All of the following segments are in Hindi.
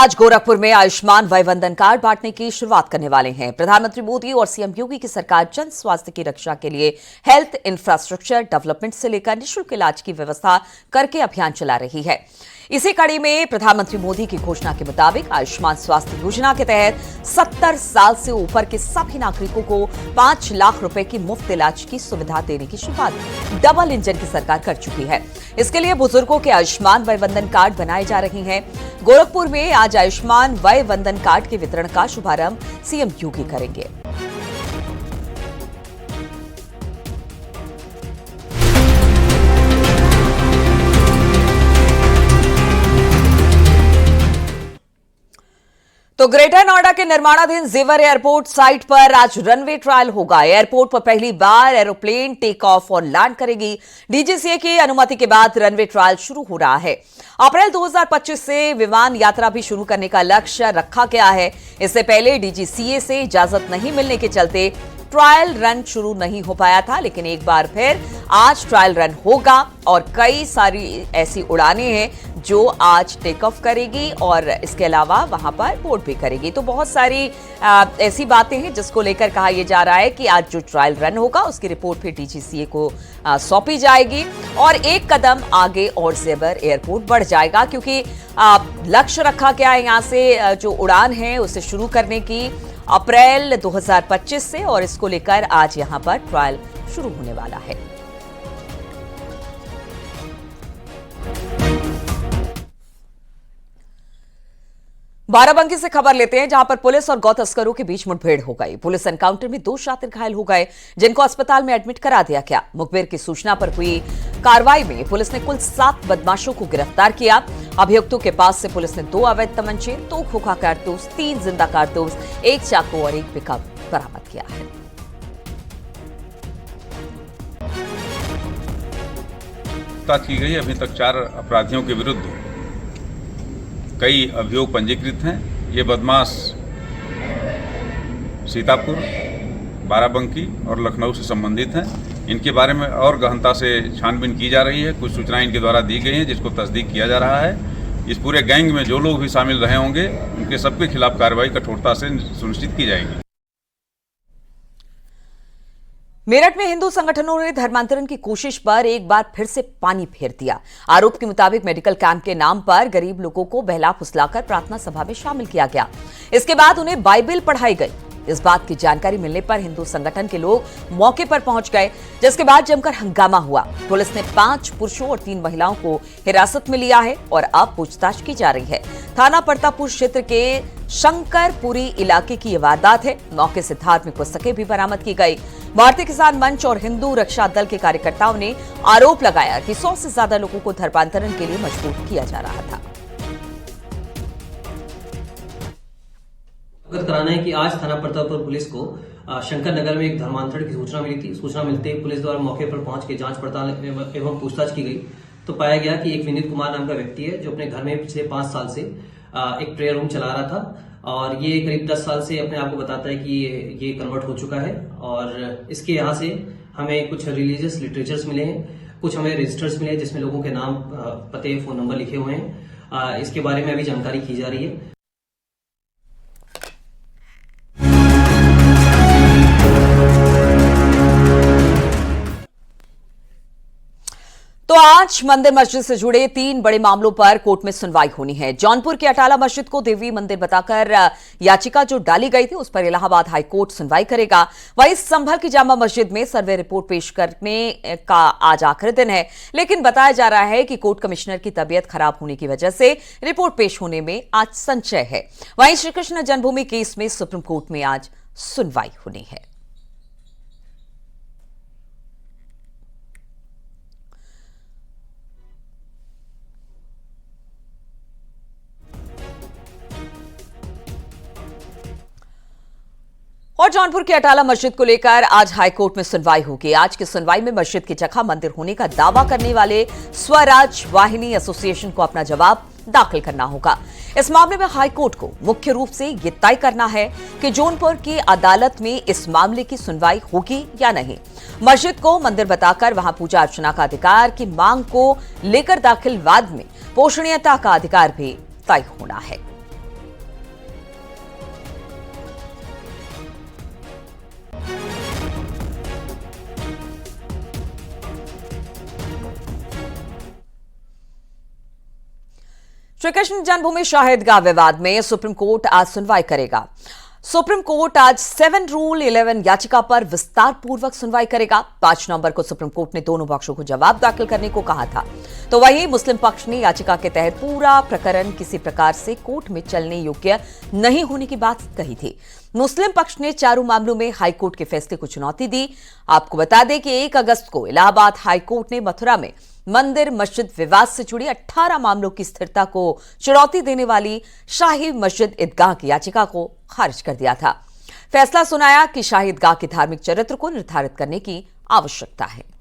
आज गोरखपुर में आयुष्मान वय वंदन कार्ड बांटने की शुरुआत करने वाले हैं। प्रधानमंत्री मोदी और सीएम योगी की सरकार जन स्वास्थ्य की रक्षा के लिए हेल्थ इंफ्रास्ट्रक्चर डेवलपमेंट से लेकर निःशुल्क इलाज की व्यवस्था करके अभियान चला रही है। इसी कड़ी में प्रधानमंत्री मोदी की घोषणा के मुताबिक आयुष्मान स्वास्थ्य योजना के तहत 70 साल से ऊपर के सभी नागरिकों को 5 लाख रुपए की मुफ्त इलाज की सुविधा देने की शुरुआत डबल इंजन की सरकार कर चुकी है। इसके लिए बुजुर्गों के आयुष्मान वय वंदन कार्ड बनाए जा रहे हैं। गोरखपुर में आज आयुष्मान वय वंदन कार्ड के वितरण का शुभारंभ सीएम योगी करेंगे। तो ग्रेटर नोएडा के निर्माणाधीन जेवर एयरपोर्ट साइट पर आज रनवे ट्रायल होगा। एयरपोर्ट पर पहली बार एरोप्लेन टेक ऑफ और लैंड करेगी। डीजीसीए की अनुमति के बाद रनवे ट्रायल शुरू हो रहा है। अप्रैल 2025 से विमान यात्रा भी शुरू करने का लक्ष्य रखा गया है। इससे पहले डीजीसीए से इजाजत नहीं मिलने के चलते ट्रायल रन शुरू नहीं हो पाया था, लेकिन एक बार फिर आज ट्रायल रन होगा और कई सारी ऐसी उड़ानें हैं जो आज टेक ऑफ करेगी और इसके अलावा वहां पर बोर्ड भी करेगी। तो बहुत सारी ऐसी बातें हैं जिसको लेकर कहा यह जा रहा है कि आज जो ट्रायल रन होगा उसकी रिपोर्ट फिर डीजीसीए को सौंपी जाएगी और एक कदम आगे और जेवर एयरपोर्ट बढ़ जाएगा, क्योंकि लक्ष्य रखा गया है यहां से जो उड़ान है उसे शुरू करने की अप्रैल 2025 से, और इसको लेकर आज यहां पर ट्रायल शुरू होने वाला है। बाराबंकी से खबर लेते हैं, जहां पर पुलिस और गौ तस्करों के बीच मुठभेड़ हो गई। पुलिस एनकाउंटर में 2 शातिर घायल हो गए, जिनको अस्पताल में एडमिट करा दिया गया। मुखबिर की सूचना पर हुई कार्रवाई में पुलिस ने कुल 7 बदमाशों को गिरफ्तार किया। अभियुक्तों के पास से पुलिस ने 2 अवैध तमंचे, 2 खोखा कारतूस, 3 जिंदा कारतूस, 1 चाकू और 1 पिकअप बरामद किया है। की गई अभी तक 4 अपराधियों के विरुद्ध कई अभियोग पंजीकृत हैं। ये बदमाश सीतापुर, बाराबंकी और लखनऊ से संबंधित हैं। इनके बारे में और गहनता से छानबीन की जा रही है। कुछ सूचनाएं इनके द्वारा दी गई हैं जिसको तस्दीक किया जा रहा है। इस पूरे गैंग में जो लोग भी शामिल रहे होंगे उनके सबके खिलाफ कार्रवाई कठोरता से सुनिश्चित की जाएगी। मेरठ में हिंदू संगठनों ने धर्मांतरण की कोशिश पर एक बार फिर से पानी फेर दिया। आरोप के मुताबिक मेडिकल कैंप के नाम पर गरीब लोगों को बहला फुसलाकर प्रार्थना सभा में शामिल किया गया। इसके बाद उन्हें बाइबल पढ़ाई गई। इस बात की जानकारी मिलने पर हिंदू संगठन के लोग मौके पर पहुंच गए, जिसके बाद जमकर हंगामा हुआ। पुलिस ने 5 पुरुषों और 3 महिलाओं को हिरासत में लिया है और अब पूछताछ की जा रही है। थाना परतापुर क्षेत्र के शंकरपुरी इलाके की यह वारदात है। मौके से धार्मिक पुस्तकें भी बरामद की गई। भारतीय किसान मंच और हिंदू रक्षा दल के कार्यकर्ताओं ने आरोप लगाया कि 100 से ज्यादा लोगों को धर्मांतरण के लिए मजबूर किया जा रहा था। अवगत कराना है कि आज थाना प्रतापपुर पुलिस को शंकर नगर में एक धर्मांतरण की सूचना मिली थी। सूचना मिलते ही पुलिस द्वारा मौके पर पहुंच के जांच पड़ताल एवं पूछताछ की गई, तो पाया गया कि एक विनीत कुमार नाम का व्यक्ति है जो अपने घर में पिछले 5 साल से एक प्रेयर रूम चला रहा था और ये करीब 10 साल से अपने आप को बताता है कि ये कन्वर्ट हो चुका है। और इसके यहाँ से हमें कुछ रिलीजियस लिटरेचर्स मिले हैं, कुछ हमें रजिस्टर्स मिले हैं जिसमें लोगों के नाम, पते, फोन नंबर लिखे हुए हैं। इसके बारे में अभी जानकारी की जा रही है। तो आज मंदिर मस्जिद से जुड़े 3 बड़े मामलों पर कोर्ट में सुनवाई होनी है। जौनपुर की अटाला मस्जिद को देवी मंदिर बताकर याचिका जो डाली गई थी उस पर इलाहाबाद हाई कोर्ट सुनवाई करेगा। वहीं संभल की जामा मस्जिद में सर्वे रिपोर्ट पेश करने का आज आखिरी दिन है, लेकिन बताया जा रहा है कि कोर्ट कमिश्नर की तबीयत खराब होने की वजह से रिपोर्ट पेश होने में आज संशय है। वहीं श्रीकृष्ण जन्मभूमि केस में सुप्रीम कोर्ट में आज सुनवाई होनी है। और जौनपुर की अटाला मस्जिद को लेकर आज हाईकोर्ट में सुनवाई होगी। आज की सुनवाई में मस्जिद की जगह मंदिर होने का दावा करने वाले स्वराज वाहिनी एसोसिएशन को अपना जवाब दाखिल करना होगा। इस मामले में हाईकोर्ट को मुख्य रूप से यह तय करना है कि जौनपुर की अदालत में इस मामले की सुनवाई होगी या नहीं। मस्जिद को मंदिर बताकर वहां पूजा अर्चना का अधिकार की मांग को लेकर दाखिल वाद में पोषणीयता का अधिकार भी तय होना है। श्री कृष्ण जन्मभूमि शाहिदगाह विवाद में सुप्रीम कोर्ट आज सुनवाई करेगा। सुप्रीम कोर्ट आज 7 रूल 11 याचिका पर विस्तार पूर्वक सुनवाई करेगा। 5 नवंबर को सुप्रीम कोर्ट ने दोनों पक्षों को जवाब दाखिल करने को कहा था, तो वहीं मुस्लिम पक्ष ने याचिका के तहत पूरा प्रकरण किसी प्रकार से कोर्ट में चलने योग्य नहीं होने की बात कही थी। मुस्लिम पक्ष ने चारों मामलों में हाईकोर्ट के फैसले को चुनौती दी। आपको बता दें कि 1 अगस्त को इलाहाबाद हाईकोर्ट ने मथुरा में मंदिर मस्जिद विवाद से जुड़ी 18 मामलों की स्थिरता को चुनौती देने वाली शाही मस्जिद ईदगाह की याचिका को खारिज कर दिया था। फैसला सुनाया कि शाही ईदगाह के धार्मिक चरित्र को निर्धारित करने की आवश्यकता है।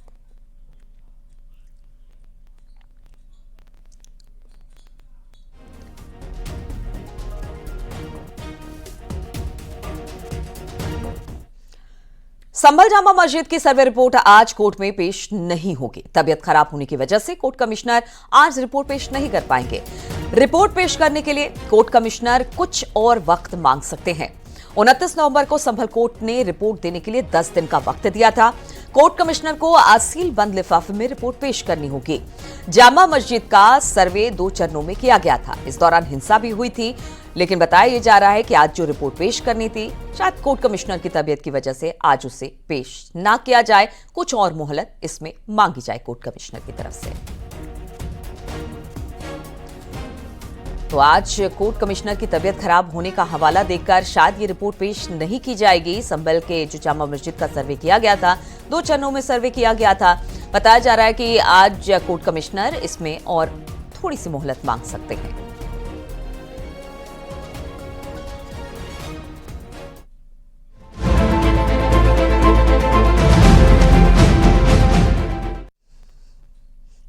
संभल जामा मस्जिद की सर्वे रिपोर्ट आज कोर्ट में पेश नहीं होगी। तबियत खराब होने की वजह से कोर्ट कमिश्नर आज रिपोर्ट पेश नहीं कर पाएंगे। रिपोर्ट पेश करने के लिए कोर्ट कमिश्नर कुछ और वक्त मांग सकते हैं। 29 नवंबर को संभल कोर्ट ने रिपोर्ट देने के लिए 10 दिन का वक्त दिया था। कोर्ट कमिश्नर को आज सील बंद लिफाफे में रिपोर्ट पेश करनी होगी। जामा मस्जिद का सर्वे 2 चरणों में किया गया था। इस दौरान हिंसा भी हुई थी, लेकिन बताया जा रहा है कि आज जो रिपोर्ट पेश करनी थी, शायद कोर्ट कमिश्नर की तबीयत की वजह से आज उसे पेश ना किया जाए। कुछ और मोहलत इसमें मांगी जाए कोर्ट कमिश्नर की तरफ से। तो आज कोर्ट कमिश्नर की तबीयत खराब होने का हवाला देकर शायद ये रिपोर्ट पेश नहीं की जाएगी। संभल के जो जामा मस्जिद का सर्वे किया गया था, 2 चरणों में सर्वे किया गया था। बताया जा रहा है कि आज कोर्ट कमिश्नर इसमें और थोड़ी सी मोहलत मांग सकते हैं।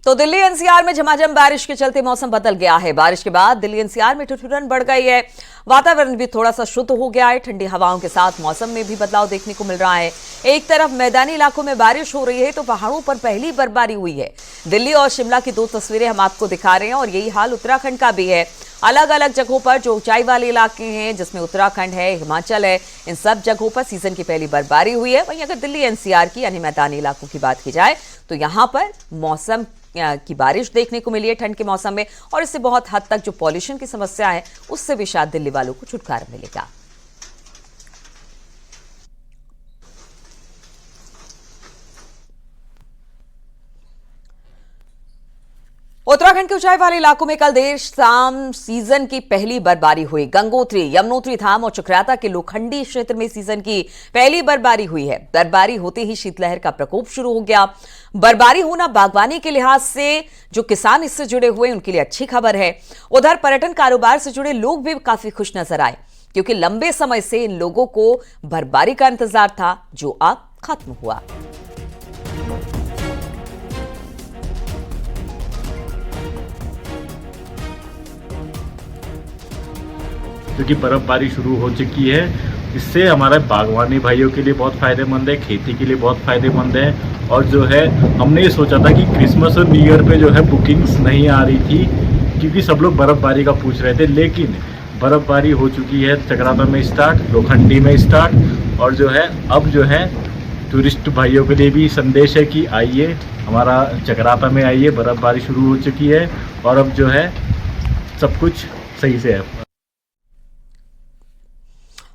तो दिल्ली एनसीआर में झमाझम बारिश के चलते मौसम बदल गया है। बारिश के बाद दिल्ली एनसीआर में ठिठुरन बढ़ गई है। वातावरण भी थोड़ा सा शुद्ध हो गया है। ठंडी हवाओं के साथ मौसम में भी बदलाव देखने को मिल रहा है। एक तरफ मैदानी इलाकों में बारिश हो रही है, तो पहाड़ों पर पहली बर्फबारी हुई है। दिल्ली और शिमला की 2 तस्वीरें हम आपको दिखा रहे हैं और यही हाल उत्तराखंड का भी है। अलग अलग जगहों पर जो ऊंचाई वाले इलाके हैं, जिसमें उत्तराखंड है, हिमाचल है, इन सब जगहों पर सीजन की पहली बर्फबारी हुई है। वहीं अगर दिल्ली एनसीआर की यानी मैदानी इलाकों की बात की जाए तो यहां पर मौसम की बारिश देखने को मिली है ठंड के मौसम में, और इससे बहुत हद तक जो पॉल्यूशन की समस्या है उससे भी शायद दिल्ली वालों को छुटकारा मिलेगा। उत्तराखंड के ऊंचाई वाले इलाकों में कल देर शाम सीजन की पहली बर्फबारी हुई। गंगोत्री, यमुनोत्री धाम और चक्राता के लोखंडी क्षेत्र में सीजन की पहली बर्फबारी हुई है। बर्फबारी होते ही शीतलहर का प्रकोप शुरू हो गया। बर्फबारी होना बागवानी के लिहाज से जो किसान इससे जुड़े हुए उनके लिए अच्छी खबर है। उधर पर्यटन कारोबार से जुड़े लोग भी काफी खुश नजर आए, क्योंकि लंबे समय से इन लोगों को बर्फबारी का इंतजार था, जो अब खत्म हुआ। क्योंकि बर्फबारी शुरू हो चुकी है, इससे हमारे बागवानी भाइयों के लिए बहुत फायदेमंद है, खेती के लिए बहुत फायदेमंद है। और जो है हमने ये सोचा था कि क्रिसमस और न्यू ईयर पे जो है बुकिंग्स नहीं आ रही थी, क्योंकि सब लोग बर्फबारी का पूछ रहे थे, लेकिन बर्फबारी हो चुकी है चक्राता में स्टार्ट, लोखंडी में स्टार्ट। और जो है अब जो है टूरिस्ट भाइयों के लिए भी संदेश है कि आइए हमारा चक्राता में आइए, बर्फबारी शुरू हो चुकी है और अब जो है सब कुछ सही से है।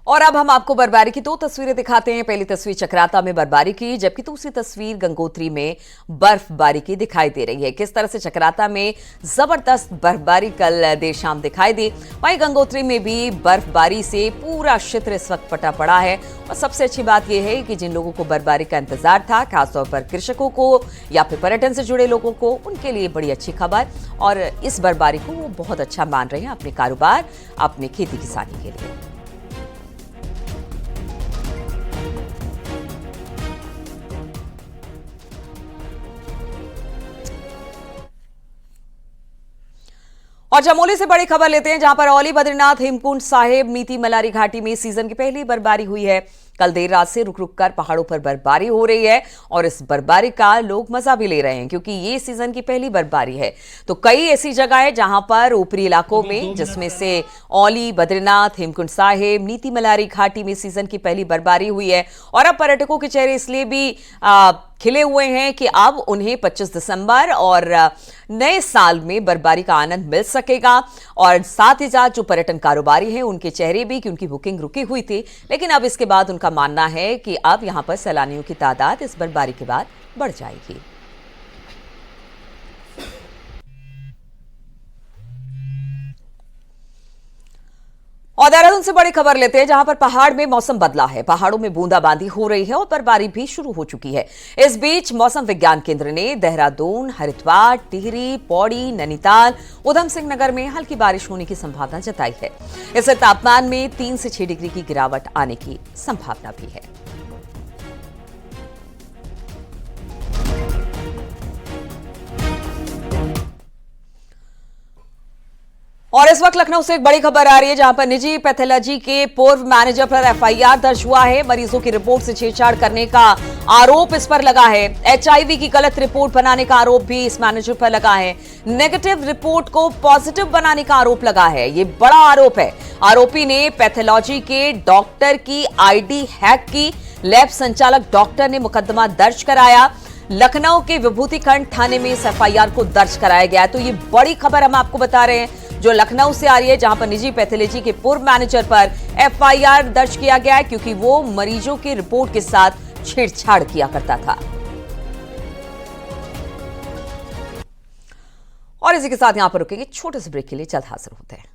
और अब हम आपको बर्फबारी की 2 तस्वीरें दिखाते हैं। पहली तस्वीर चक्राता में बर्फबारी की, जबकि दूसरी तस्वीर गंगोत्री में बर्फबारी की दिखाई दे रही है। किस तरह से चक्राता में जबरदस्त बर्फबारी कल देर शाम दिखाई दी, वहीं गंगोत्री में भी बर्फबारी से पूरा क्षेत्र इस वक्त फटा पड़ा है। और सबसे अच्छी बात यह है कि जिन लोगों को बर्फबारी का इंतजार था, खासतौर पर कृषकों को या फिर पर्यटन से जुड़े लोगों को, उनके लिए बड़ी अच्छी खबर। और इस बर्फबारी को वो बहुत अच्छा मान रहे हैं अपने कारोबार, अपने खेती किसानी के लिए। और चमोली से बड़ी खबर लेते हैं, जहां पर औली बद्रीनाथ हेमकुंड साहिब नीति मलारी घाटी में सीजन की पहली बर्फबारी हुई है। कल देर रात से रुक रुक कर पहाड़ों पर बर्फबारी हो रही है और इस बर्फबारी का लोग मजा भी ले रहे हैं क्योंकि ये सीजन की पहली बर्फबारी है। तो कई ऐसी जगह है जहां पर ऊपरी इलाकों में, जिसमें से औली, बद्रीनाथ, हेमकुंड साहिब, नीति मलारी घाटी में सीजन की पहली बर्फबारी हुई है। और अब पर्यटकों के चेहरे इसलिए भी खिले हुए हैं कि अब उन्हें 25 दिसंबर और नए साल में बर्फबारी का आनंद मिल सकेगा। और साथ ही साथ जो पर्यटन कारोबारी हैं उनके चेहरे भी, क्योंकि बुकिंग रुकी हुई थी, लेकिन अब इसके बाद उनका मानना है कि अब यहां पर सैलानियों की तादाद इस बर्फबारी के बाद बढ़ जाएगी। और देहरादून से बड़ी खबर लेते हैं, जहां पर पहाड़ में मौसम बदला है। पहाड़ों में बूंदाबांदी हो रही है और बर्फबारी भी शुरू हो चुकी है। इस बीच मौसम विज्ञान केंद्र ने देहरादून, हरिद्वार, टिहरी, पौड़ी, नैनीताल, उधम सिंह नगर में हल्की बारिश होने की संभावना जताई है। इससे तापमान में 3 से 6 डिग्री की गिरावट आने की संभावना भी है। और इस वक्त लखनऊ से एक बड़ी खबर आ रही है, जहां पर निजी पैथोलॉजी के पूर्व मैनेजर पर एफआईआर दर्ज हुआ है। मरीजों की रिपोर्ट से छेड़छाड़ करने का आरोप इस पर लगा है। एचआईवी की गलत रिपोर्ट बनाने का आरोप भी इस मैनेजर पर लगा है। नेगेटिव रिपोर्ट को पॉजिटिव बनाने का आरोप लगा है। ये बड़ा आरोप है। आरोपी ने पैथोलॉजी के डॉक्टर की आईडी हैक की। लैब संचालक डॉक्टर ने मुकदमा दर्ज कराया। लखनऊ के विभूति खंड थाने में इस एफआईआर को दर्ज कराया गया है। तो ये बड़ी खबर हम आपको बता रहे हैं जो लखनऊ से आ रही है, जहां पर निजी पैथोलॉजी के पूर्व मैनेजर पर एफआईआर दर्ज किया गया है क्योंकि वो मरीजों की रिपोर्ट के साथ छेड़छाड़ किया करता था। और इसी के साथ यहां पर रुकेंगे, छोटे से ब्रेक के लिए जल्द हाजिर होते हैं।